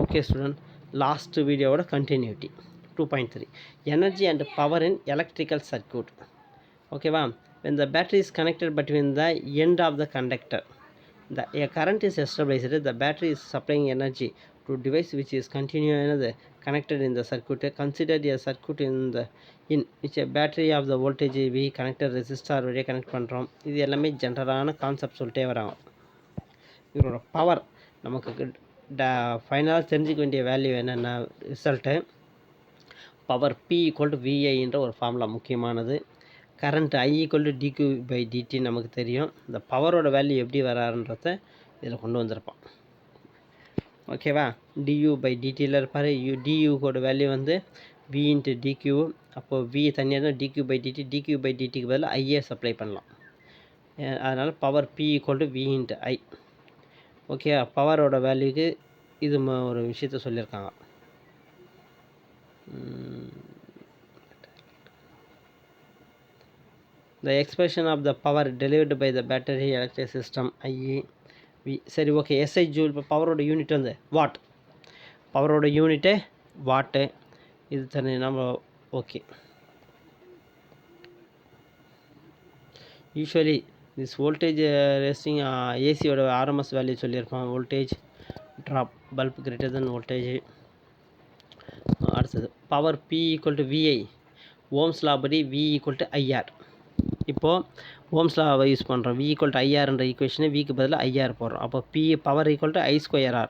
Okay student, last video oda continuity 2.3 energy and power in electrical circuit. Okay va, when the battery is connected between the end of the conductor, a current is established, the battery is supplying energy to device which is continually connected in the circuit. Consider a circuit in which a battery of the voltage V connected resistor வழியாக connect பண்ணுறோம். இது எல்லாமே ஜென்ரலான concept சொல்லிட்டே வராங்க. இதோட power நமக்கு ஃபைனலாக தெரிஞ்சிக்க வேண்டிய வேல்யூ என்னென்ன ரிசல்ட்டு பவர் P = VIன்ற ஒரு ஃபார்முலா முக்கியமானது. கரண்ட் I = dq/dt நமக்கு தெரியும். இந்த பவரோட வேல்யூ எப்படி வராருன்றத இதில் கொண்டு வந்திருப்பான். ஓகேவா, du/dtயில் இருப்பார். duவோட வேல்யூ வந்து V × dq. அப்போது V தனியாக தான் dq/dt. dq/dtக்கு பதிலாக ஐஏ சப்ளை பண்ணலாம். அதனால் power P = V × I. Okay, பவரோட வேல்யூக்கு இது ஒரு விஷயத்த சொல்லியிருக்காங்க. The expression of the power delivered by the battery electric system IE V. சரி, ஓகே, SI ஜூல். இப்போ பவரோட யூனிட் வந்து வாட். பவரோட யூனிட்டு வாட்டு. இது தனி நம்ம okay. Usually this voltage resting ஏசியோட ஆர்எம்எஸ் வேல்யூ சொல்லியிருப்பான். Voltage drop bulb greater than voltage. அடுத்தது power P = VI. Ohm's law படி V = IR. இப்போது ஓம்ஸ் லாவை யூஸ் பண்ணுறோம். V = IRன்ற ஈக்குவேஷனை விக்கு பதிலாக IR போடுறோம். அப்போ பவர் = I²R.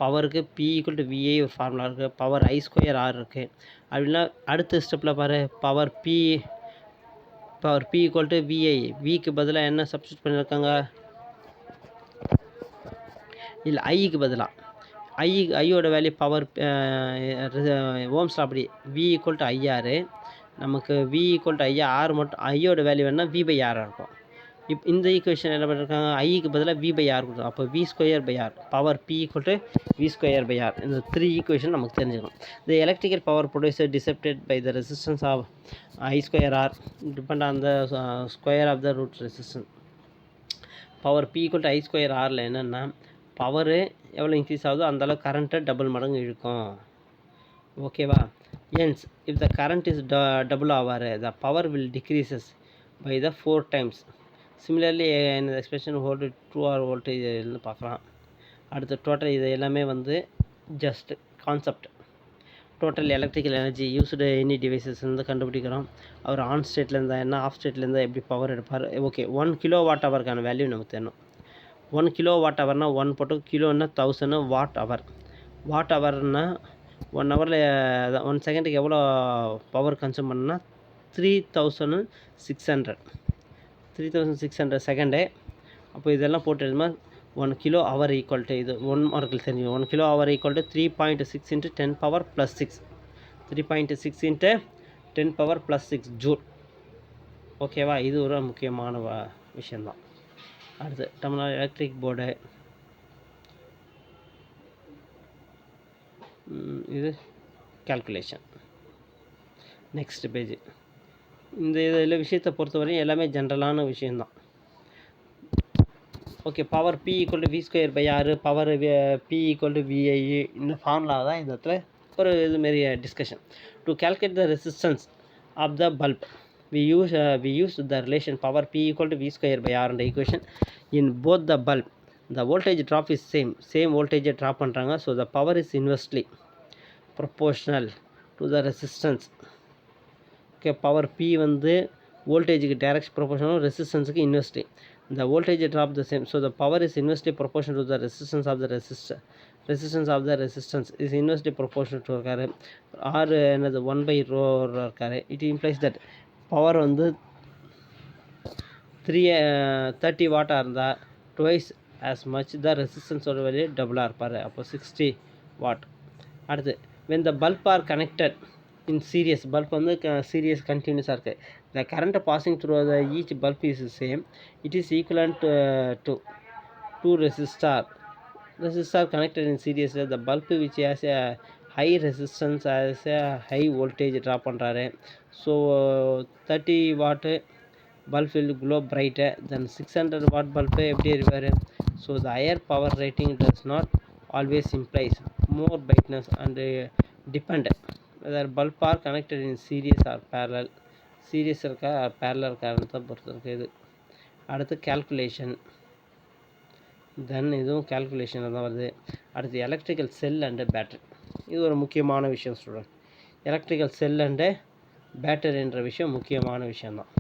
பவருக்கு P = VI ஒரு ஃபார்முலா இருக்குது. பவர் I²R இருக்குது. அப்படின்னா அடுத்த ஸ்டெப்பில் பாரு, பவர் P = VI. விக்கு பதிலாக என்ன சப்ஸ்டியூட் பண்ணியிருக்காங்க? இல்லை, ஐக்கு பதிலாக ஐயோட வேல்யூ பவர் ஓம்ஸ் லா அப்படி V = IR. நமக்கு V = IR மட்டும் ஐயோட வேல்யூ வேணால் V/R இருக்கும். இந்த ஈக்குவேஷன் என்ன பண்ணியிருக்காங்க? ஐக்கு பதிலாக V/R கொடுக்கும். அப்போ V²/R. Power P = V²/R. இந்த 3 ஈக்குவேஷன் நமக்கு தெரிஞ்சுக்கணும். The electrical power produced dissipated by the resistance of I²R depend on the square of the root resistance. Power P = I²Rல என்னென்னா, பவரு எவ்வளோ இன்க்ரீஸ் ஆகுதோ அந்தளவு கரண்ட்டை டபுள் மடங்கு இழுக்கும். ஓகேவா? hence if the current is double hour, the power will decreases by the 4 times. Similarly in the expression hold 2 hour voltage பார்க்கலாம். அடுத்து டோட்டல் இது எல்லாமே வந்து just concept. Total electrical energy used any devices வந்து கண்டுபிடிக்கிறோம். அவர் ஆன் ஸ்டேட்டில் இருந்தால் என்ன, ஆஃப் ஸ்டேட்டில் இருந்தால் எப்படி பவர் எடுப்பார். ஓகே, 1 kWh வேல்யூ நமக்கு தெரியணும். 1 kWh 1 போட்டு, கிலோன்னா 1000, வாட் ஹவர்னா 1 ஹவரில் 1 செகண்டுக்கு எவ்வளோ பவர் கன்சியூம் பண்ணணும்னா 3600 செகண்டு. அப்போ இதெல்லாம் போட்டு எழுதுமா 1 kWh = இது 1 மார்க்கில் தெரியும். 1 kWh = 3.6 × 10⁻+6. 3.6 × 10⁻+6 ஜூல். ஓகேவா? இது ஒரு முக்கியமான விஷயந்தான். அடுத்து டெர்மினல் எலக்ட்ரிக் போர்டு. இது கால்குலேஷன். Next page. இந்த இதில் விஷயத்தை பொறுத்தவரையும் எல்லாமே ஜென்ரலான விஷயந்தான். Okay, power P = V²/R. Power P = VI. இந்த ஃபார்முலா தான் இந்த இடத்துல ஒரு இதுமாரி discussion. To calculate the resistance of the bulb we use the relation power P = V²/R என்ற equation in both the bulb. The voltage drop is same voltage drop பண்ணுறாங்க. so the power is inversely proportional to the resistance. Okay, power P வந்து வோல்டேஜுக்கு direct proportional, ரெசிஸ்டன்ஸுக்கு inversely. the voltage drop the same, so the power is inversely proportional to the resistance of the resistance is inversely proportional to இருக்காரு. R என்னது 1/ρ இருக்காரு. it implies that power வந்து 30 வாட்டாக இருந்தால் twice as much the ரெசிஸ்டன்ஸோட value டபுளாக இருப்பார். அப்போ 60 வாட். அடுத்து when the bulb are connected in series, bulb வந்து சீரியஸ் கண்டினியூஸாக இருக்குது. the current passing through the each bulb is same. it is equivalent to 2 resistor connected in series. the bulb which has a high resistance has a high voltage drop பண்ணுறாரு. so 30 watt bulb will glow brighter than 600 watt bulb எப்படி இருப்பார். so the higher power rating does not always implies more brightness and depend whether bulb are connected in series or parallel. Series இருக்கா parallel காரணத்தை பொறுத்து இருக்குது இது. அடுத்து calculation, தென் இதுவும் கேல்குலேஷனில் தான் வருது. அடுத்து எலக்ட்ரிக்கல் செல் அண்டு பேட்டரி, இது ஒரு முக்கியமான விஷயம் ஸ்டூடெண்ட். எலக்ட்ரிக்கல் செல் அண்டு பேட்டரின்ற விஷயம் முக்கியமான விஷயந்தான்.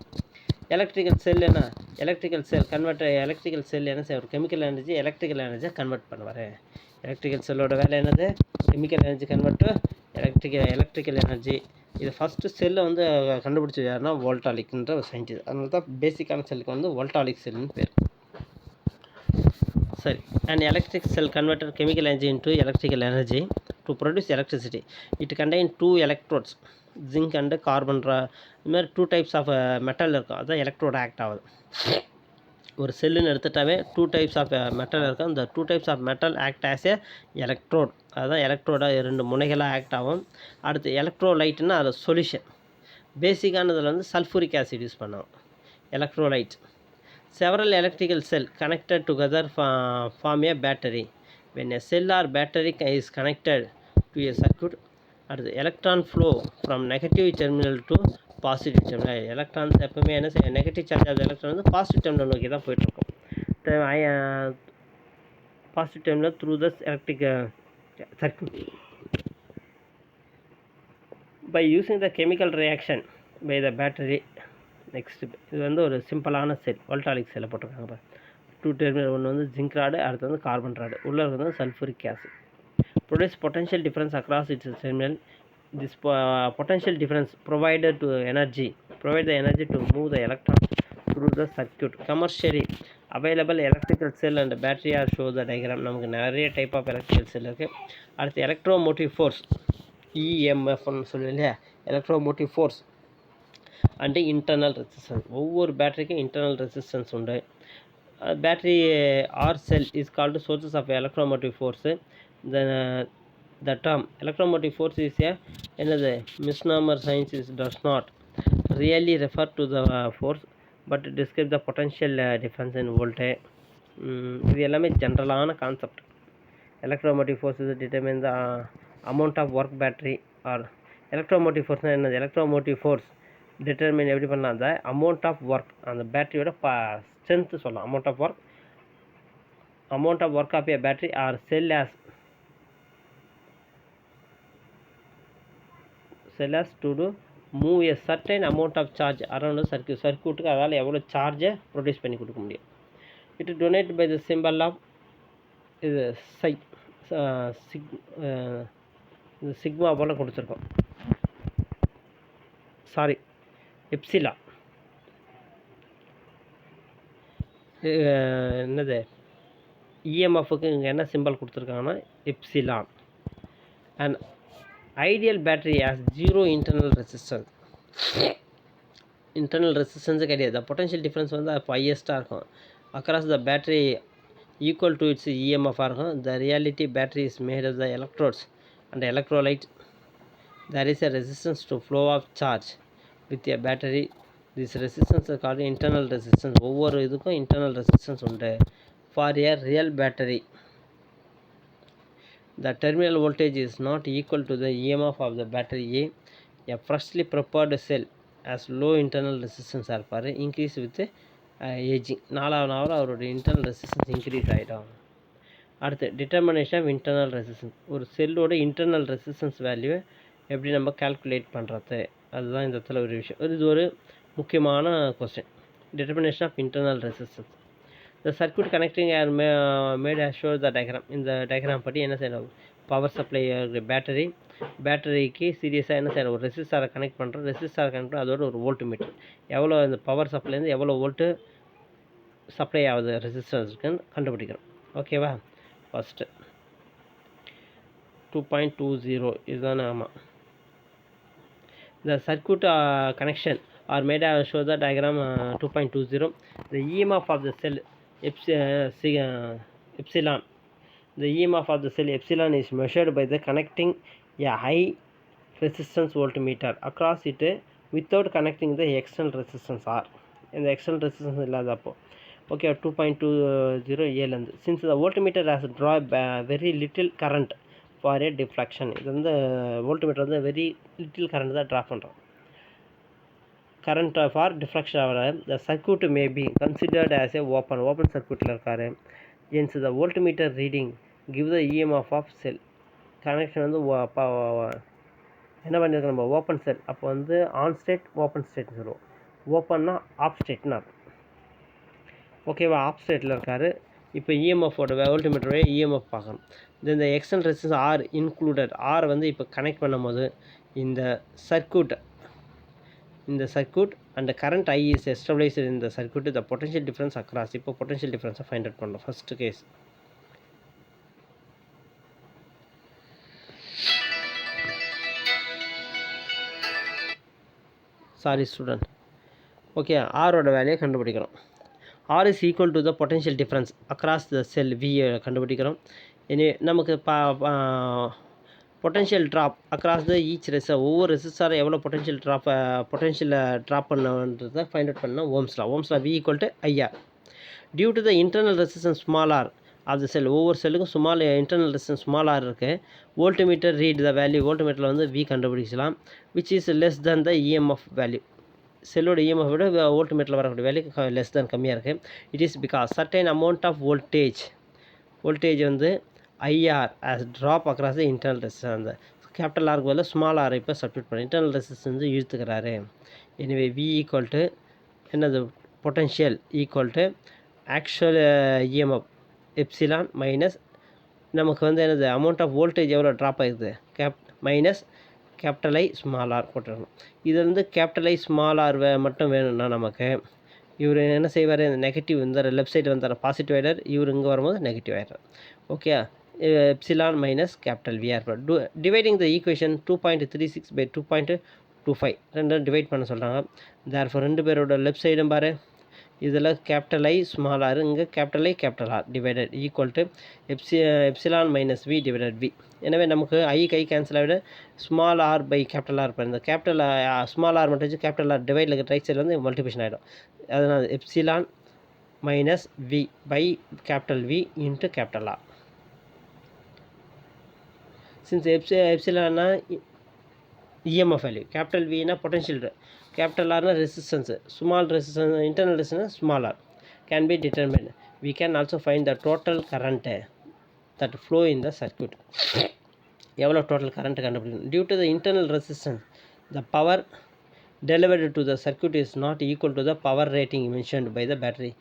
எலக்ட்ரிக்கல் செல் என்ன, எலக்ட்ரிக்கல் செல் கன்வெர்ட்டர், எலக்ட்ரிக்கல் செல் என்ன செய்ய, ஒரு கெமிக்கல் எனர்ஜி எலக்ட்ரிக்கல் எனர்ஜியை கன்வெர்ட் பண்ணுவார். எலக்ட்ரிக்கல் செல்லோட வேலை என்னது, chemical energy convert to electrical energy. இது ஃபஸ்ட்டு செல்லை வந்து கண்டுபிடிச்சது யாருன்னா வோல்டாலிக்ன்ற ஒரு சயின்டிஸ்ட். அதனால தான் பேசிக்கான செல்லுக்கு வந்து வோல்டாலிக் செல்லுன்னு பேர். சரி, and electric sell converter chemical energy into electrical energy to produce electricity. It contain 2 electrodes, zinc and carbon. இது மாதிரி 2 டைப்ஸ் ஆஃப் மெட்டல் இருக்கும், அதுதான் எலக்ட்ரோட் ஆக்ட் ஆகுது. ஒரு செல்லுன்னு எடுத்துட்டாவே 2 டைப்ஸ் ஆஃப் மெட்டல் இருக்கும். இந்த 2 types of metal act as a electrode, அதுதான் எலக்ட்ரோடாக 2 முனைகளாக ஆக்ட் ஆகும். அடுத்து எலக்ட்ரோலைட்னா அது சொல்யூஷன். பேசிக்கானதில் வந்து சல்ஃபூரிக் ஆசிட் யூஸ் பண்ணுவோம், electrolyte. Several electrical cell connected together form a battery. When a cell or battery is connected to a circuit. அடுத்து electron flow from negative terminal to positive terminal. Electrons எப்பவுமே என்ன செய்ய, negative charge of electron வந்து positive terminal நோக்கி தான் போயிட்டுருக்கும். Positive terminal through the electric circuit by using the chemical reaction by the battery. Next இது வந்து ஒரு சிம்பிளான செல், வோல்டாலிக் செல்லை போட்டிருக்காங்க. 2 டெர்மினல், ஒன்று வந்து ஜிங்க் ராடு, அடுத்து வந்து கார்பன் ராடு, உள்ளே இருக்கிறது sulphuric acid. Produce potential difference across it's terminal. This potential difference provide the energy to move the electron through the circuit. Commercially available electrical cell and battery are show the diagram. நமக்கு நிறைய type of electrical செல் இருக்குது. அடுத்து electromotive force, இஎம்எஃப்னு சொல்லுவோம் இல்லையா, electromotive force and internal resistance. ஒவ்வொரு பேட்டரிக்கும் internal resistance உண்டு. Battery or cell is called sources of electromotive force. The term electromotive force is a another misnomer. Science does not really refer to the force but describe the potential difference in voltage. இது எல்லாமே ஜென்ரலான concept. Electromotive force is determine the amount of work battery or electromotive ஃபோர்ஸ்னால் என்னது, electromotive force determine எப்படி பண்ணலாம், அந்த amount of work, அந்த பேட்டரியோட ஸ்ட்ரென்த்து சொல்லலாம். Amount of work of a battery or cell as to do move a certain amount of charge around the சர்க்யூட்டுக்கு அதால் எவ்வளோ சார்ஜை ப்ரொடியூஸ் பண்ணி கொடுக்க முடியும். It denote by the symbol of இது சிக்மா போல் கொடுத்துருக்கோம், சாரி எப்சிலா. என்னது இஎம்எஃப்க்கு இங்கே என்ன சிம்பிள் கொடுத்துருக்காங்கன்னா epsilon. And ideal battery has 0 internal resistance. Internal resistance கிடையாது. பொட்டன்ஷியல் டிஃப்ரென்ஸ் வந்து அப்போ ஹையஸ்ட்டாக இருக்கும். Across the battery equal to its இஎம்எஃபாக இருக்கும். The reality battery is made of the electrodes and electrolyte. There is a resistance to flow of charge with a battery. This resistance called internal resistance. ஒவ்வொரு இதுக்கும் internal resistance உண்டு. For a real battery the terminal voltage is not equal to the EMF of the battery A. A freshly prepared cell has low internal resistance are for increase with aging. நாளாக அவரோட internal resistance increase ஆகிடும். அடுத்து determination of internal resistance. ஒரு செல்லோட internal resistance வேல்யூவை எப்படி நம்ம calculate பண்ணுறது, அதுதான் இந்த இடத்துல ஒரு விஷயம். இது ஒரு முக்கியமான question. Determination of internal resistance. The circuit connecting are made as show the diagram. இந்த டயக்ராம் படி என்ன செய்யணும், பவர் சப்ளை பேட்டரிக்கு சீரியஸாக என்ன செய்யணும், ஒரு ரெசிஸ்டாரை கனெக்ட் பண்ணுறோம். ரெசிஸ்டாரை கனெக்ட் பண்ணி அதோட ஒரு வோல்ட் மீட்டர், எவ்வளோ இந்த பவர் சப்ளைலேருந்து எவ்வளோ வோல்ட்டு சப்ளை ஆகுது ரெசிஸ்டன்ஸுக்குன்னு கண்டுபிடிக்கணும். ஓகேவா. ஃபஸ்ட்டு 2.20 இதுதானே. ஆமாம். The circuit connection are made as show the diagram 2.20. The EMF of the cell epsilon. The EMF of the cell epsilon is measured by the connecting a high resistance voltmeter across it without connecting the external resistance R. இந்த external resistance இல்லாதப்போ okay 2.20 ஏலேருந்து. Since the voltmeter has draw very little current for a deflection. இது வந்து voltmeter வந்து very little current தான் draw பண்ணுறோம். Current for deflection ஆகிற the circuit may be considered as a open சர்க்யூட்டில் இருக்கார். Hence the voltmeter reading give the EMF of cell. Connection வந்து என்ன பண்ணியிருக்கோம் நம்ம ஓப்பன் செல். அப்போ வந்து ஆன் ஸ்டேட் ஓப்பன் ஸ்டேட்னு சொல்லுவோம். ஓப்பன்னா ஆஃப் ஸ்டேட்னு அர்த்தம். ஓகேவா, ஆஃப் ஸ்டேட்டில் இருக்கார். இப்போ இஎம்எஃபோட வோல்ட்மீட்டரோட இஎம்எஃப் பார்க்கணும். இந்த external resistance R included. R வந்து இப்போ கனெக்ட் பண்ணும்போது இந்த circuit and current I is established இந்த circuit the potential difference across. இப்போ பொட்டன்ஷியல் டிஃப்ரென்ஸை ஃபைண்ட் அவுட் பண்ணலாம். First case sorry student. Okay, ஆரோட வேல்யூயை கண்டுபிடிக்கிறோம். R is equal to the potential difference across the cell வியை கண்டுபிடிக்கிறோம். இனி நமக்கு potential drop across the each resistor. ஒவ்வொரு ரெசிஸ்டரை எவ்வளோ பொட்டன்ஷியலை ட்ராப் பண்ணுன்றதை ஃபைண்ட் அவுட் பண்ணால் ஓம்ஸ்லா we equal to IR. Due to the internal resistance small R of the cell. ஒவ்வொரு செல்லுக்கும் இன்டர்னல் ரெசிஸ்டன்ஸ் ஸ்மால் ஆர் இருக்குது. Voltmeter read the value. வோல்ட்மீட்டரில் வந்து வி கண்டுபிடிக்கலாம். Which is less than the EMF value. செல்லோட EMF விட வோல்ட்மீட்டரில் வரக்கூடிய வேல்யூ லெஸ் தென் கம்மியாக இருக்குது. It is because certain amount of voltage வந்து IR as drop across the internal resistance. அந்த கேபிட்டல் ஆருக்கு பதில் ஸ்மால் ஆர் இப்போ சப்ஸ்டியூட் பண்ணி இன்டர்னல் ரெசிஸ்டன்ஸ் வந்து இழுத்துக்கிறாரு. எனவே வி ஈக்குவல் டு என்னது potential equal to actual EMF epsilon minus நமக்கு வந்து என்னது அமௌண்ட் ஆஃப் வோல்டேஜ் எவ்வளோ ட்ராப் ஆகிருக்குது minus capital I small R போட்டுருக்கணும். இது வந்து கேபிட்டல் ஐ ஸ்மால் ஆர் மட்டும் வேணும்னா நமக்கு இவர் என்ன செய்வார், இந்த நெகட்டிவ் இந்த லெஃப்ட் சைடு வந்தார் பாசிட்டிவ் ஆகிடார், இவர் இங்கே வரும்போது நெகட்டிவ் ஆகிடார். Okay, epsilon minus capital VR dividing the equation 2.36 by 2.25 ரெண்டும் டிவைட் பண்ண சொல்கிறாங்க. தேர்ஃபோர் ரெண்டு பேரோட லெஃப்ட் சைடும் பாரு, இதில் கேபிட்டல் ஐ ஸ்மால் ஆர், இங்கே capital I capital R divided equal to epsilon minus V divided V. எனவே நமக்கு ஐ கேன்சல் ஆகிட small R by capital R இந்த கேபிட்டல் ஸ்மால் ஆர் மட்டும் வச்சு கேபிட்டல் ஆர் டிவைடில் ரைட் சைடில் வந்து மல்டிபிகேஷன் ஆகிடும். அதனால் epsilon minus V by capital V into capital R. Since எப்சிலான்னா இஎம்எஃப் வேல்யூ, கேபிட்டல் வினா பொட்டன்ஷியல், கேபிட்டல் ஆர்னா resistance, small resistance internal resistance small R can be determined. We can also find the total current that flow in the circuit. எவ்வளோ total current கண்டுபிடிக்கணும். Due to the internal resistance the power delivered to the circuit is not equal to the power rating mentioned by the battery.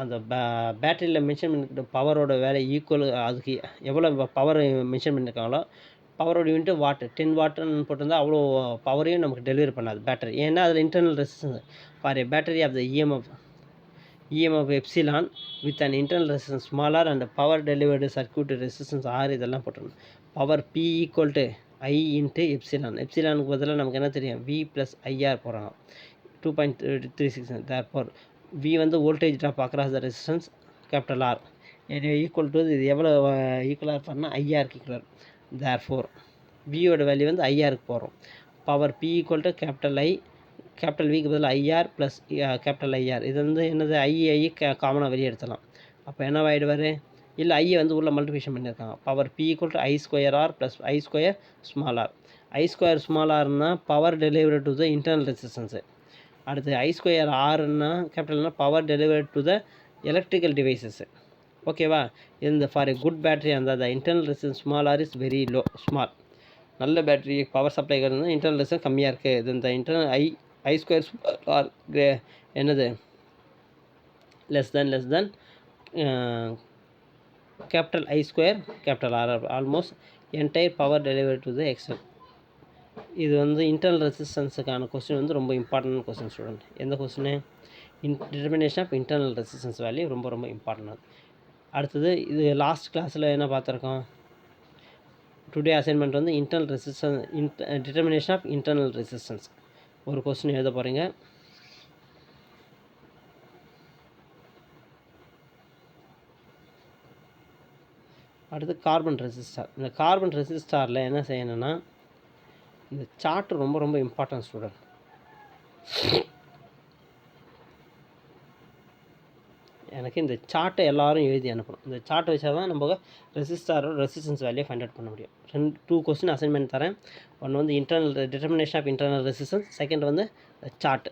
அந்த பேட்டரியில் mention பண்ணிக்கிற பவரோட வேலை equal, அதுக்கு எவ்வளோ power mention பண்ணியிருக்காங்களோ பவரோட யூனிட்டு வாட் 10 வாட்டுன்னு போட்டிருந்தால் அவ்வளோ பவரையும் நமக்கு டெலிவரி பண்ணாது பேட்டரி. ஏன்னா அதில் internal resistance for a battery of the EMF epsilon with an internal resistance smaller and power delivered circuit resistance R இதெல்லாம் போட்டுருணும். Power P equal to I into எப்சிலானுக்கு பதிலாக நமக்கு என்ன தெரியும், வி ப்ளஸ் ஐஆர் போகிறாங்க 2.36. தேர்ஃபோர் வி வந்து voltage drop across the resistance capital R equal to இது எவ்வளோ ஈக்குவலாக பண்ணால் ஐஆருக்கு ஈக்குவல். தேர்ஃபோர் வியோட வேல்யூ வந்து ஐஆருக்கு போகிறோம். Power P equal to capital விக்கு பதில் ஐஆர் ப்ளஸ் கேபிட்டல் ஐஆர். இது வந்து என்னது ஐ காமனாக வெளியே எடுத்துடலாம். அப்போ என்னவாயிடுவார், இல்லை ஐயை வந்து உள்ள மல்டிபிகேஷன் பண்ணியிருக்காங்க. Power P equal to I square R plus I square small R. I square small ஆர்னா power delivery to the internal resistance. அடுத்து ஐ ஸ்கொயர் ஆர்னா கேபிட்டல்னா power delivery to the electrical devices. ஓகேவா, இந்த ஃபார் ஏ குட் பேட்டரி அந்த internal resistance small R is very low small. நல்ல battery power supply வந்து internal resistance கம்மியாக இருக்குது. இது இந்த இன்டர்னல் ஐ ஸ்கொயர் ஆர் என்னது less then capital I square capital R almost entire power delivery to the external. இது வந்து internal ரெசிஸ்டன்ஸுக்கான கொஸ்டின் வந்து ரொம்ப இம்பார்ட்டன்ட் கொஸ்டின் ஸ்டூடெண்ட். எந்த question, determination of internal resistance value ரொம்ப ரொம்ப இம்பார்ட்டன்ட். அடுத்தது இது லாஸ்ட் கிளாஸில் என்ன பார்த்துருக்கோம், டுடே அசைன்மெண்ட் வந்து internal resistance determination of internal resistance ஒரு கொஸ்டின் எழுத போகிறீங்க. அடுத்து கார்பன் ரெசிஸ்டார். இந்த கார்பன் ரெசிஸ்டாரில் என்ன செய்யணும்னா, இந்த சார்ட் ரொம்ப ரொம்ப இம்பார்ட்டன்ட் ஸ்டூடெண்ட். எனக்கு இந்த சார்ட்டை எல்லோரும் எழுதி அனுப்பணும். இந்த சார்ட்டை வச்சா தான் நம்ம ரெசிஸ்டாரோட ரெசிஸ்டன்ஸ் வேல்யூ ஃபைண்ட் அவுட் பண்ண முடியும். 2 கொஸ்டின் அசைன்மெண்ட் தரேன். ஒன்று வந்து determination of internal resistance, second வந்து chart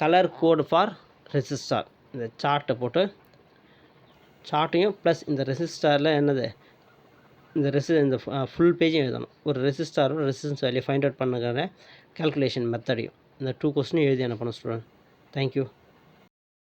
colour code for resistor. இந்த சார்ட்டை போட்டு சார்ட்டையும் ப்ளஸ் இந்த ரெசிஸ்டாரில் என்னது இந்த ஃபுல் பேஜையும் எழுதணும். ஒரு ரெசிஸ்டாரோட ரெசிஸ்டன்ஸ் வேல்யூ ஃபைண்ட் அவுட் பண்ணுற கேல்குலேஷன் மெத்தடையும் இந்த 2 கொஸ்டினும் எழுதி அனுப்பணும் ஸ்டூடெண்ட். தேங்க்யூ.